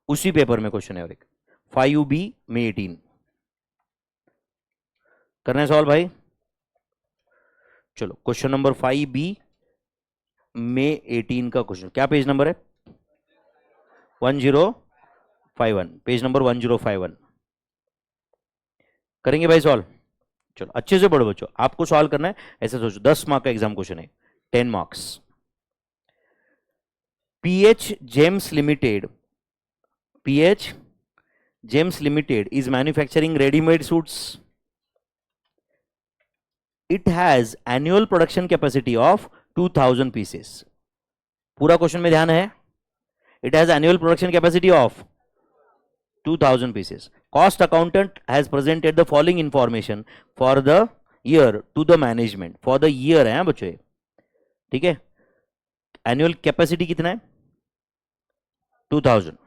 उसी पेपर में क्वेश्चन है। और एक 5B में 18 करना है सॉल्व भाई। चलो क्वेश्चन नंबर 5B में 18 का क्वेश्चन, क्या पेज नंबर है? 1051, पेज नंबर 1051। करेंगे भाई सॉल्व। चलो अच्छे से पढ़ो बच्चों, आपको सॉल्व करना है। ऐसे सोचो 10 मार्क का एग्जाम क्वेश्चन है, 10 marks. PH James limited, pH James limited is manufacturing ready-made suits. It has annual production capacity of 2000 pieces. पूरा क्वेश्चन में ध्यान है। It has annual production capacity of 2000 pieces. Cost accountant has presented the following information for the year to the management. For the year है बच्चों, ठीक है। Annual capacity कितना है? 2000।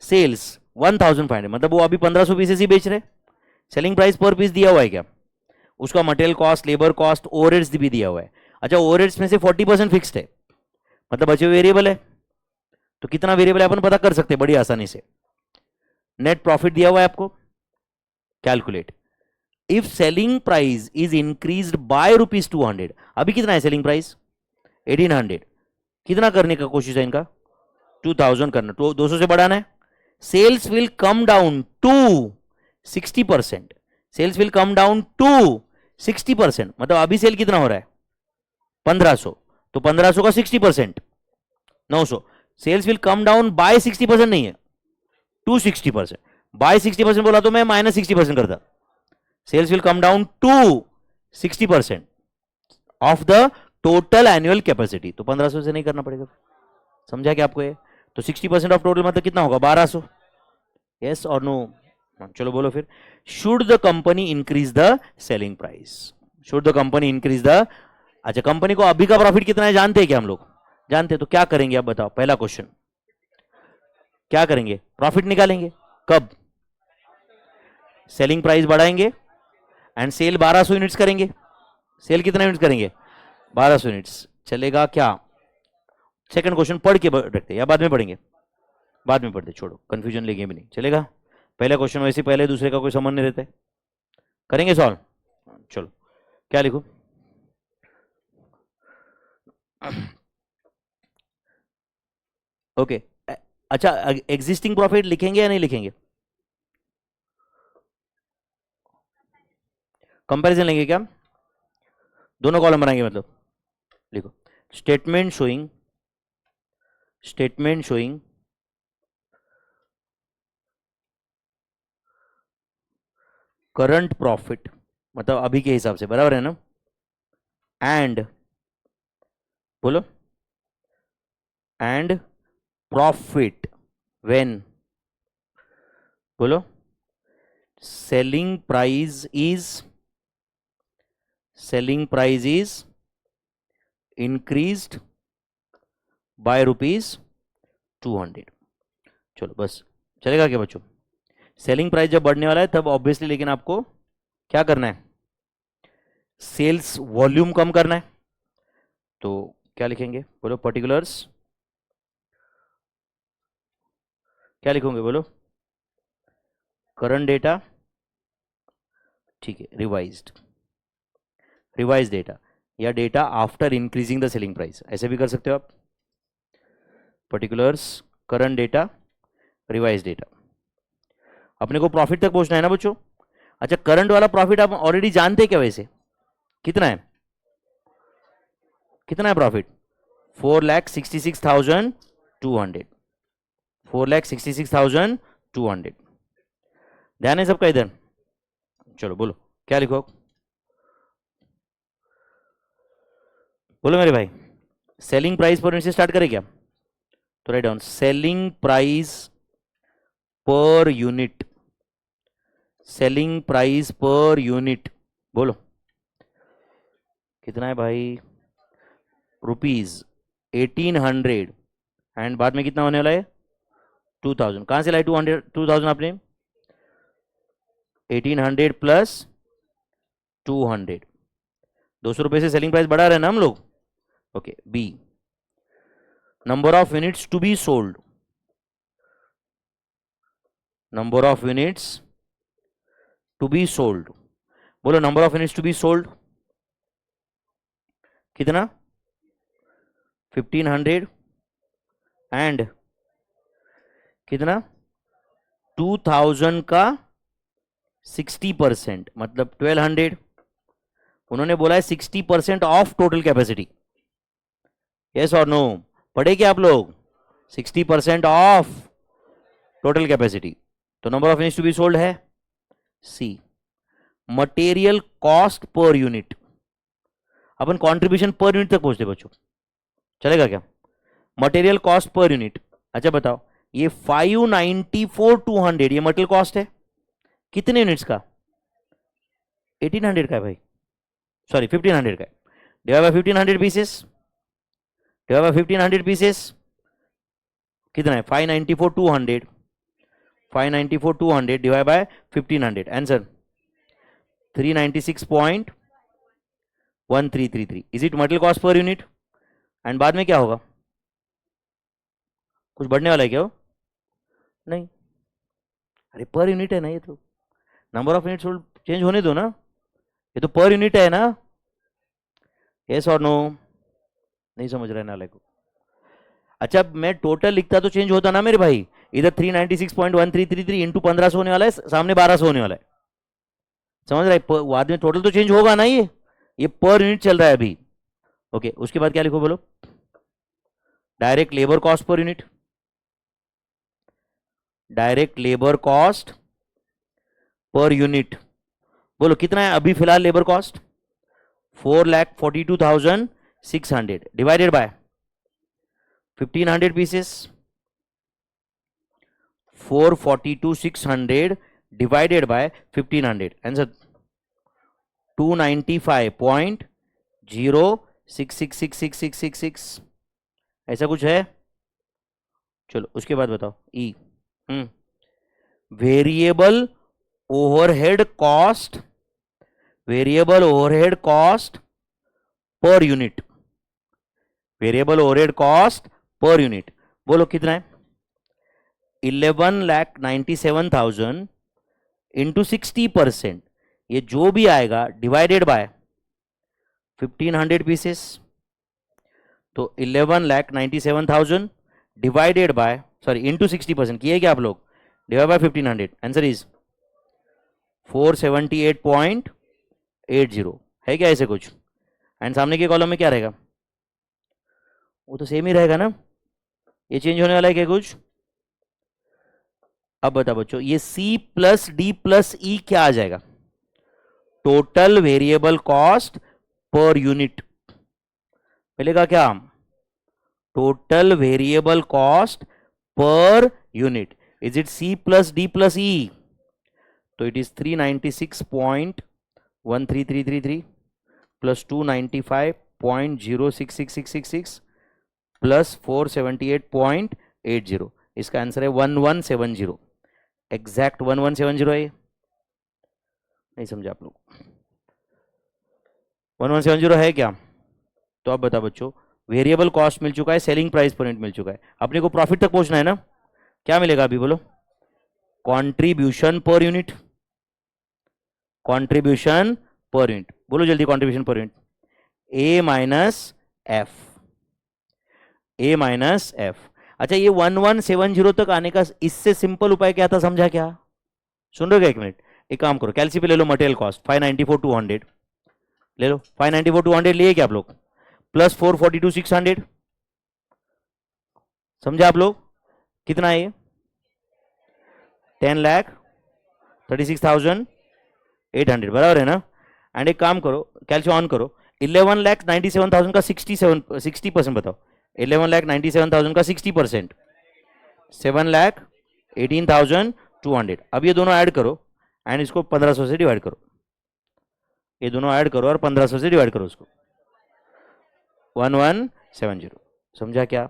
सेल्स 1500, मतलब वो अभी 1500 पीसेस ही बेच रहे। सेलिंग प्राइस पर पीस दिया हुआ है क्या? उसका material cost, labour cost, overheads भी दिया हुआ है। अच्छा, ओवरहेड्स में से 40% फिक्स्ड है, मतलब बचे वेरिएबल है। तो कितना वेरिएबल है अपन पता कर सकते हैं बड़ी आसानी से। नेट प्रॉफिट दिया हुआ है आपको, calculate. If selling price is increased by ₹200, अभी कितना है सेलिंग प्राइस? 1800। कितना करने का कोशिश है इनका? 2000 करना, तो 200 से बढ़ाना है। Sales will come down to 60%। Sales will come down to 60%, मतलब अभी सेल कितना हो रहा है? 1500, तो 1500 का 60% 900। Sales will come down by 60% नहीं है, टू 60%। बाय 60% बोला तो मैं -60% करता। Sales will come down to 60% of the total annual capacity, तो 1500 से नहीं करना पड़ेगा। समझा क्या आपको ये? तो 60% ऑफ टोटल मतलब कितना होगा? 1200। यस और नो? चलो बोलो फिर। Should the company increase the selling price? Should the company increase the, अच्छा कंपनी को अभी का प्रॉफिट कितना है जानते हैं क्या हम लोग? जानते हैं। तो क्या करेंगे आप बताओ, पहला क्वेश्चन क्या करेंगे? प्रॉफिट निकालेंगे। कब? सेलिंग प्राइस बढ़ाएंगे एंड सेल 1200 यूनिट्स करेंगे। सेल कितना यूनिट्स करेंगे? 1200 यूनिट्स। चलेगा क्या? सेकंड क्वेश्चन पढ़ के रखते या बाद में पढ़ेंगे? बाद में पढ़ते, छोड़ो कंफ्यूजन लेंगे भी नहीं, चलेगा। पहला क्वेश्चन वैसे पहले दूसरे का कोई संबंध नहीं रहता है। करेंगे सॉल्व। चलो क्या लिखो? ओके अच्छा, एग्जिस्टिंग प्रॉफिट लिखेंगे या नहीं लिखेंगे? कंपैरिजन लेंगे क्या? दोनों कॉलम बनाएंगे मतलब? लिखो statement showing, statement showing current profit, मतलब अभी के हिसाब से, बराबर है ना? एंड बोलो, एंड प्रॉफिट व्हेन, बोलो selling price is increased by ₹200। चलो बस, चलेगा क्या बच्चों? सेलिंग प्राइस जब बढ़ने वाला है तब ऑब्वियसली, लेकिन आपको क्या करना है? सेल्स वॉल्यूम कम करना है। तो क्या लिखेंगे बोलो? पर्टिकुलर्स, क्या लिखोगे बोलो? करंट डेटा, ठीक है, रिवाइज्ड, रिवाइज डेटा या data after increasing the selling price, ऐसे भी कर सकते हो आप। Particulars, current data, revise data. अपने को प्रॉफिट तक पहुंचना है ना बच्चों? अच्छा, करंट वाला प्रॉफिट आप ऑलरेडी जानते हैं क्या वैसे? कितना है? कितना है प्रॉफिट? 4,66,200, 4,66,200। ध्यान है सबका इधर? चलो बोलो क्या लिखो? बोलो मेरे भाई। सेलिंग प्राइस पर से स्टार्ट करें क्या? तो write down selling price per unit, selling price पर यूनिट, बोलो कितना है भाई? ₹1800 एंड बाद में कितना होने वाला है? 2000। कहां से लाए 2000 आपने? 1800 प्लस 200, 200 रुपए से सेलिंग प्राइस बढ़ा रहे हैं ना हम लोग। Okay, be number of units to be sold, number of units to be sold, बोलो number of units to be sold कितना 1500 एंड कितना 2000 का 60% मतलब 1200। उन्होंने बोला है 60% ऑफ टोटल कैपेसिटी, यस और नो? पढ़े क्या आप लोग? 60% ऑफ टोटल कैपेसिटी, तो number of units to be sold है C. Material cost per unit, अपन कंट्रीब्यूशन पर यूनिट तक पहुंचते बच्चों, चलेगा क्या? मटेरियल कॉस्ट पर यूनिट, अच्छा बताओ ये 594,200 ये मटेरियल कॉस्ट है, कितने यूनिट्स का? 1800 का है भाई, सॉरी 1500 का है। Divide by 1500 pieces, divide by 1500 pieces कितना है? 594,200, 594,200 divide by 1500, answer 396.1333। Is it material cost per unit? And बाद में क्या होगा? कुछ बढ़ने वाला है क्या? नहीं, अरे पर यूनिट है ना ये, तो number of unit sold change होने दो ना, ये तो पर यूनिट है ना, यस और नो? नहीं समझ रहा है नाले को? अच्छा मैं टोटल लिखता तो चेंज होता ना मेरे भाई, इधर 396.1333 इंटू 1500 होने वाला है, सामने 1200 होने वाला है, समझ रहा है? बाद में टोटल तो चेंज होगा ना, ये पर यूनिट चल रहा है अभी। ओके, उसके बाद क्या लिखो बोलो? Direct labour cost per unit, direct labour cost per unit, बोलो कितना है अभी फिलहाल labour cost? 4,42,600 divided by 1500 pieces, 442,600 divided by 1500, answer 295.06666666, ऐसा कुछ है? चलो उसके बाद बताओ E. Variable overhead cost, variable overhead cost per unit, variable overhead cost per unit, बोलो कितना है? 11,97,000 इंटू 60%, ये जो भी आएगा डिवाइडेड बाय 1500 पीसेस, तो 11,97,000 डिवाइडेड बाय, सॉरी इंटू 60% किए क्या आप लोग, डिवाइड बाय 1500, आंसर इज 478.80 है क्या ऐसे कुछ? एंड सामने के कॉलम में क्या रहेगा? वो तो सेम ही रहेगा ना, ये चेंज होने वाला है क्या कुछ? अब बता बच्चों ये C plus D plus E क्या आ जाएगा? Total variable cost per unit मिलेगा क्या? Total variable cost per unit, is it C plus D plus E? तो इट इज 396.13333 प्लस 295.066666 प्लस 478.80, इसका आंसर है 1170, एग्जैक्ट 1170 है। नहीं समझा आप लोग? 1170 है क्या? तो अब बता बच्चों, वेरिएबल कॉस्ट मिल चुका है, सेलिंग प्राइस पर यूनिट मिल चुका है, अपने को प्रॉफिट तक पहुंचना है ना, क्या मिलेगा अभी बोलो? Contribution per unit, contribution per unit, बोलो जल्दी कंट्रीब्यूशन पर यूनिट, ए माइनस एफ, ए माइनस एफ। अच्छा ये 1170 तक आने का इससे सिंपल उपाय क्या था, समझा क्या? सुन रहे हो? एक मिनट, एक काम करो, कैलसी पे ले लो मटेरियल कॉस्ट 594,200 ले लो, 594,200 लिए क्या आप लोग, प्लस 442,600, समझा आप लोग? कितना है ये? 10,36,800 बराबर है ना? एंड एक काम करो, कैलसी ऑन करो, 11,97,000 का 60% बताओ, 11,97,000 का 60%, 7,18,200। अब ये दोनों ऐड करो एंड इसको 1500 से डिवाइड करो, ये दोनों ऐड करो और 1500 से डिवाइड करो उसको, 1170, समझा क्या?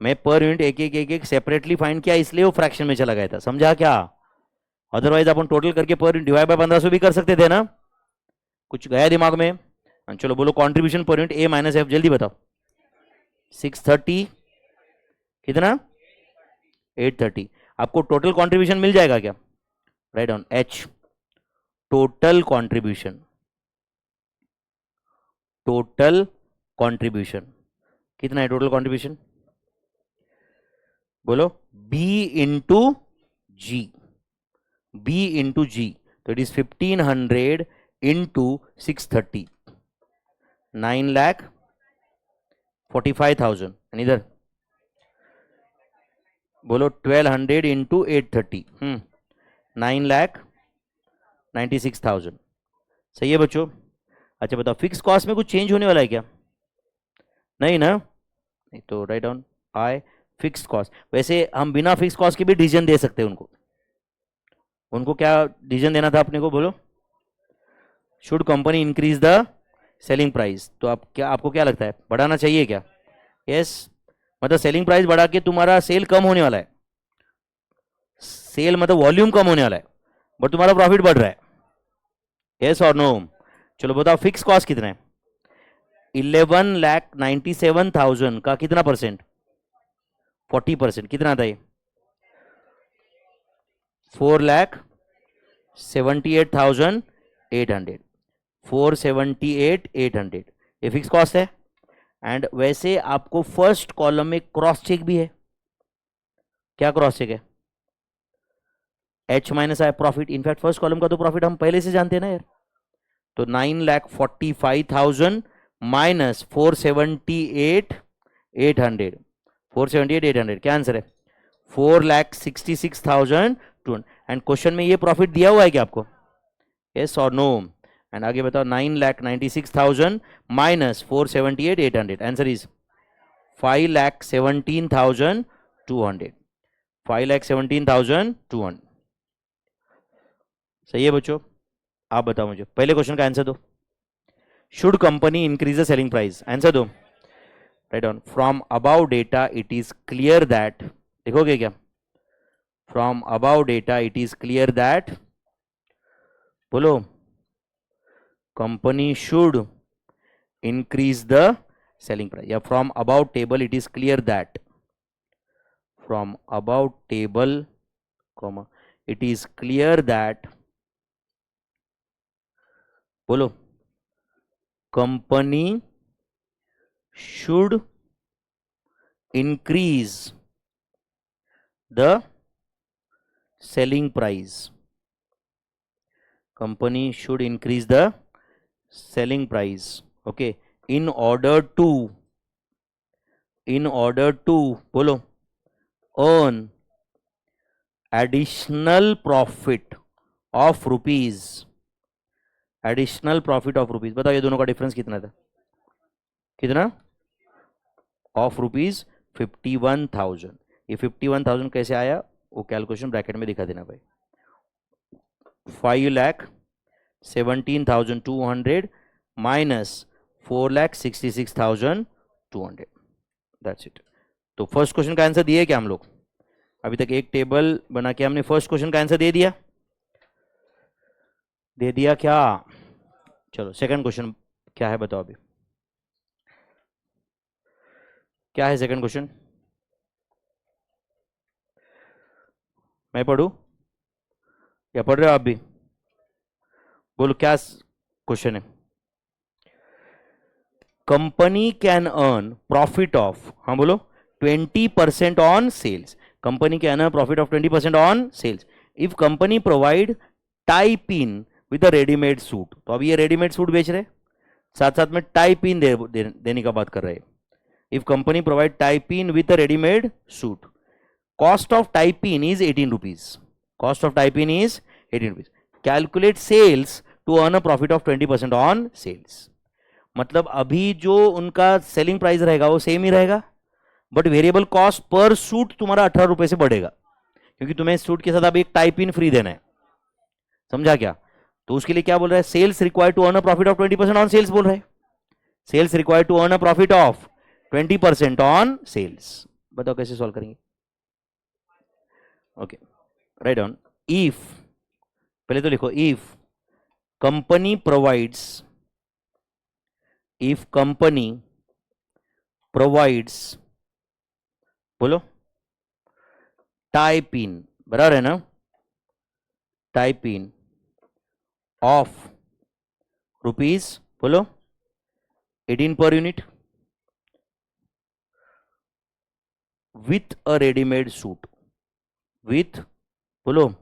मैं पर यूनिट एक एक एक एक सेपरेटली फाइंड किया, इसलिए वो फ्रैक्शन में चला गया था, समझा क्या? अदरवाइज अपन टोटल करके पर यूनिट डिवाइड बाय 1500 भी कर सकते थे ना, कुछ गया दिमाग में? चलो बोलो contribution per unit A minus F, जल्दी बताओ। 630 कितना? 830। आपको टोटल कंट्रीब्यूशन मिल जाएगा क्या? Write down H total contribution, total contribution कितना है टोटल कंट्रीब्यूशन, बोलो B इंटू जी, B इंटू जी, तो इट इज 1500 इंटू 630, 9,45,000 एंड इधर बोलो 1200 इंटू 830, 9,96,000। सही है बच्चों। अच्छा बताओ फिक्स कॉस्ट में कुछ चेंज होने वाला है क्या, नहीं ना, नहीं तो write down I fix cost. वैसे हम बिना फिक्स कॉस्ट के भी डिसीजन दे सकते हैं उनको, उनको क्या डिसीजन देना था अपने को, बोलो should company increase the selling price, तो आप क्या, आपको क्या लगता है बढ़ाना चाहिए क्या, यस मतलब सेलिंग प्राइस बढ़ा के तुम्हारा सेल कम होने वाला है, सेल मतलब वॉल्यूम कम होने वाला है, बट तुम्हारा प्रॉफिट बढ़ रहा है, यस और नो। चलो बताओ फिक्स कॉस्ट कितना है, 11,97,000 का कितना परसेंट, 40%, कितना आता है, 4,78,800, 478,800 ये फिक्स कॉस्ट है। एंड वैसे आपको फर्स्ट कॉलम में क्रॉस चेक भी है, क्या क्रॉस चेक है, H माइनस आई प्रॉफिट, इनफैक्ट फर्स्ट कॉलम का तो प्रॉफिट हम पहले से जानते हैं ना यार, तो 9,45,000 माइनस 478,800, 478,800 क्या आंसर है, 4,66,200। एंड क्वेश्चन में ये प्रॉफिट दिया हुआ है क्या आपको, यस और नो। एंड आगे बताओ 9,96,000 माइनस 478,800, आंसर इज 5,17,200, 5,17,200। सही है बच्चों। आप बताओ मुझे पहले क्वेश्चन का आंसर दो, should company increase the selling price, answer दो, right on from above data it is clear that, देखोगे क्या, from above data it is clear that, बोलो company should increase the selling price, या from about table it is clear that, from about table comma it is clear that, बोलो company should increase the selling price, company should increase the selling price, okay, in order to बोलो earn additional profit of rupees, additional profit of rupees, बताओ ये दोनों का difference कितना था, कितना, of rupees 51,000, ये 51,000 कैसे आया वो कैलकुलेशन ब्रैकेट में दिखा देना भाई, 5,17,200 माइनस 4,66,200, दैट्स इट। तो फर्स्ट क्वेश्चन का आंसर दिए क्या हम लोग, अभी तक एक टेबल बना के हमने फर्स्ट क्वेश्चन का आंसर दे दिया, दे दिया क्या। चलो सेकंड क्वेश्चन क्या है बताओ, अभी क्या है सेकंड क्वेश्चन, मैं पढ़ूं या पढ़ रहे हो आप भी, बोलो क्या क्वेश्चन है, company can earn profit of, हाँ बोलो 20% on sales, company can earn profit of 20% on sales if company provide tie pin with a readymade suit, तो अभी ये रेडीमेड सूट बेच रहे, साथ साथ में टाई पिन देने का बात कर रहे हैं, if company provide tie pin with a readymade suit, cost of tie pin is 18 rupees, cost of tie pin is 18 rupees, calculate sales to earn a profit of 20% on sales, मतलब अभी जो उनका सेलिंग प्राइस रहेगा वो same ही रहेगा, but variable cost per suit तुम्हारा 18 रुपए से बढ़ेगा, क्योंकि तुम्हें सूट के साथ अभी एक टाई पिन फ्री देना है, समझा क्या, तो उसके लिए क्या बोल रहा है, sales required to earn a profit of 20% on sales बोल रहा है, sales required to earn a profit of 20% on sales, बताओ कैसे सॉल्व करेंगे, ओके राइट डाउन, इफ पहले तो लिखो if company provides, if company provides, बोलो टाई पिन, बराबर है ना, टाइप इन ऑफ रुपीज, बोलो 18 per unit with a ready-made suit, with, बोलो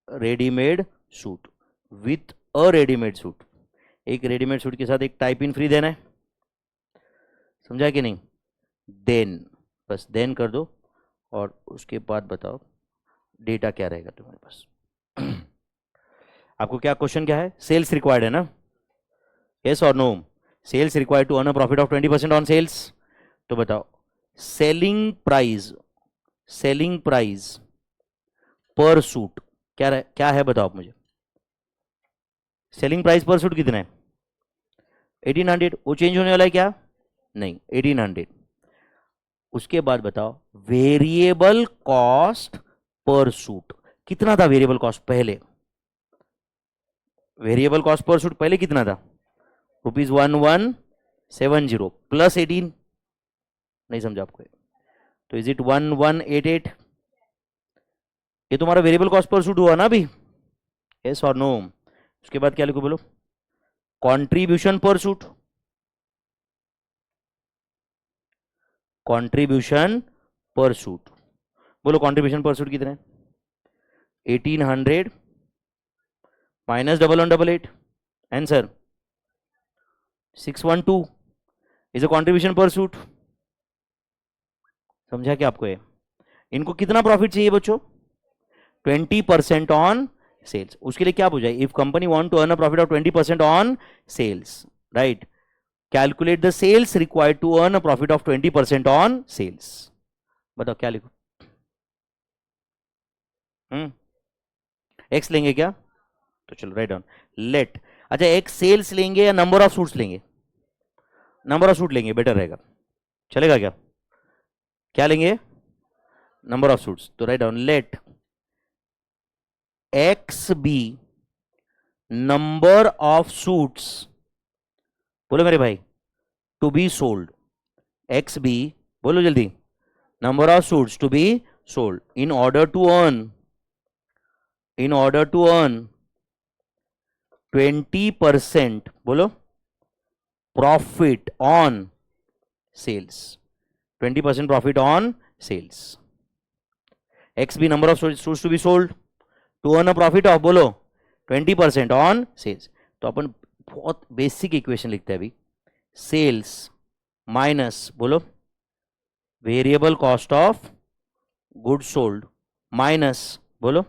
readymade suit, with a readymade suit, एक रेडीमेड सूट के साथ एक टाइप इन फ्री देना है, समझा कि नहीं? देन, बस देन कर दो और उसके बाद बताओ डेटा क्या रहेगा तुम्हारे पास। आपको क्या क्वेश्चन क्या है? सेल्स रिक्वायर्ड है ना? यस और no? Sales required to earn a profit of 20% on sales. तो बताओ सेलिंग प्राइस पर सूट क्या है बताओ आप मुझे। सेलिंग प्राइस पर सूट कितना है? 1800। वो चेंज होने वाला है क्या? नहीं, 1800। उसके बाद बताओ वेरिएबल कॉस्ट पर सूट कितना था? वेरिएबल कॉस्ट पहले, वेरिएबल कॉस्ट पर सूट पहले कितना था? ₹1170 प्लस 18, नहीं समझा आपको? तो इज इट 1188? ये तुम्हारा वेरिएबल कॉस्ट पर सूट हुआ ना अभी? यस और नो? उसके बाद क्या लिखो बोलो? कंट्रीब्यूशन पर सूट, कंट्रीब्यूशन पर सूट, बोलो कंट्रीब्यूशन पर सूट कितना है? 1800 minus 1188, answer 612 is a contribution पर सूट। समझा क्या आपको? ये इनको कितना प्रॉफिट चाहिए बच्चों? 20% ऑन सेल्स। उसके लिए क्या पूछा है? If company want to earn a profit of 20% on sales, right, calculate the sales required to earn a profit of 20% on sales. बताओ क्या लिखो? एक्स लेंगे क्या? तो चलो राइट डाउन लेट। अच्छा, एक्स सेल्स लेंगे या नंबर ऑफ सूट्स लेंगे? नंबर ऑफ सूट लेंगे, बेटर रहेगा, चलेगा क्या? क्या लेंगे? Number of suits. तो write down let x B number of suits, बोलो मेरे भाई, to be sold. X B, बोलो जल्दी, number of suits to be sold in order to earn 20%, बोलो, profit on sales, 20% profit on sales. X B number of suits to be sold to earn a profit of, बोलो 20% on sales. तो अपन बहुत basic equation लिखते हैं अभी, sales minus, बोलो variable cost of good sold minus, बोलो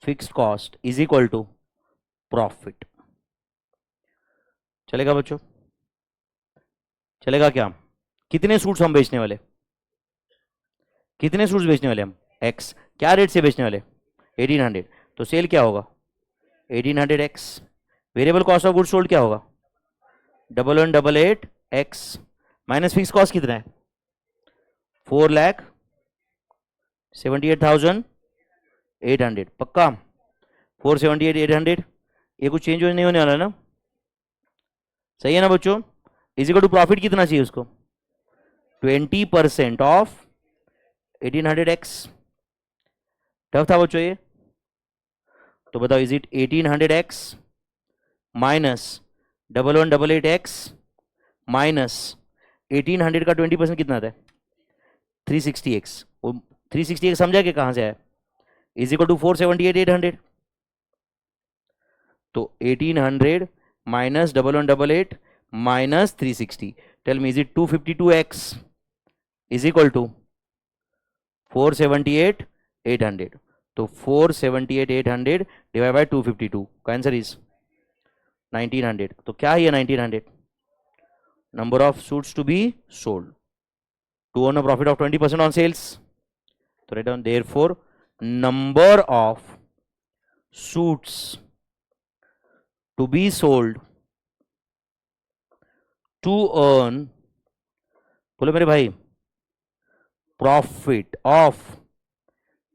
fixed cost is equal to profit. चलेगा बच्चों? चलेगा क्या? कितने सूट्स हम बेचने वाले? कितने सूट्स बेचने वाले हम? एक्स। क्या रेट से बेचने वाले? 1800। तो सेल क्या होगा? 1800 x. Variable cost of good sold क्या होगा? 1188 एक्स माइनस फिक्स कॉस्ट कितना है? 4,78,800। पक्का? 478,800। ये कुछ चेंज नहीं होने वाला ना? सही है ना बच्चों? इज इक्वल टू प्रॉफिट कितना चाहिए उसको? 20% ऑफ 1800 एक्स। टफ था बच्चों ये? तो बताओ is it 1800 x minus 1188 x minus 1800 का 20% कितना आता है? 360 एक्स। 360 एक्स समझा कि कहां से आया? Is equal to 478,800। तो 1800 minus 1188 minus 360, tell me is it 252x is equal to 478,800। तो 478,800 डिवाइड बाय 252 का आंसर इज 1900। तो क्या है ये 1900? Number of suits to be sold to earn a profit of 20% on sales. तो write down therefore number of suits to be sold to earn, बोलो मेरे भाई, प्रॉफिट ऑफ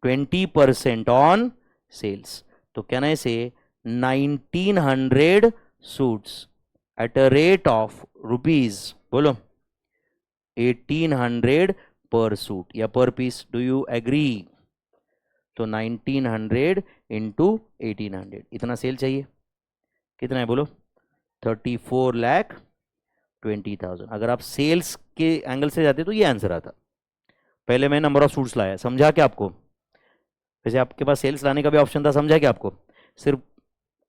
20% ऑन सेल्स। तो can I say 1900 suits at a rate of rupees, बोलो 1800 पर suit या पर piece. Do you agree? तो 1900 इंटू 1800, इतना सेल चाहिए। कितना है बोलो? 34,20,000। अगर आप सेल्स के एंगल से जाते तो ये आंसर आता। पहले मैं नंबर ऑफ सूट्स लाया, समझा क्या आपको? वैसे आपके पास सेल्स लाने का भी ऑप्शन था, समझा क्या आपको? सिर्फ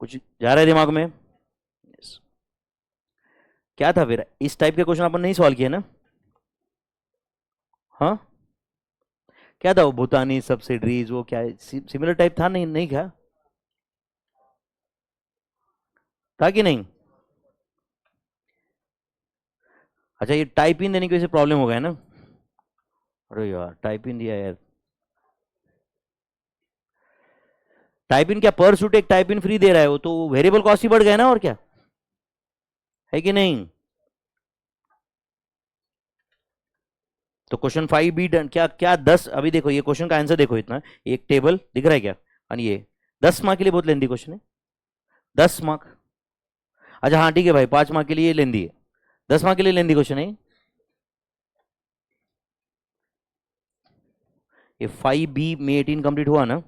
कुछ जा रहा है दिमाग में? yes. क्या था फिर? इस टाइप के क्वेश्चन अपन नहीं सॉल्व किए ना? हाँ, क्या था वो? भूटानी सब्सिडरीज, वो क्या सिमिलर टाइप था? नहीं, नहीं क्या था कि नहीं? अच्छा, ये टाइप इन देने की वजह से प्रॉब्लम हो गया ना? अरे यार, टाइप इन दिया यार। टाइप इन क्या, पर सूट एक टाइप इन फ्री दे रहा है, वो तो वेरिएबल कॉस्ट ही बढ़ गया ना, और क्या है कि नहीं? तो क्वेश्चन 5B डन। क्या क्या 10? अभी देखो ये क्वेश्चन का आंसर देखो, इतना एक टेबल दिख रहा है क्या? और ये 10 मार्क के लिए बहुत लेंदी क्वेश्चन है। 10 मार्क। अच्छा हाँ ठीक है भाई, 5 मार्क के लिए लेंदी है, 10 मार्क के लिए लेंदी क्वेश्चन है ये। 5B में 18 कंप्लीट हुआ ना?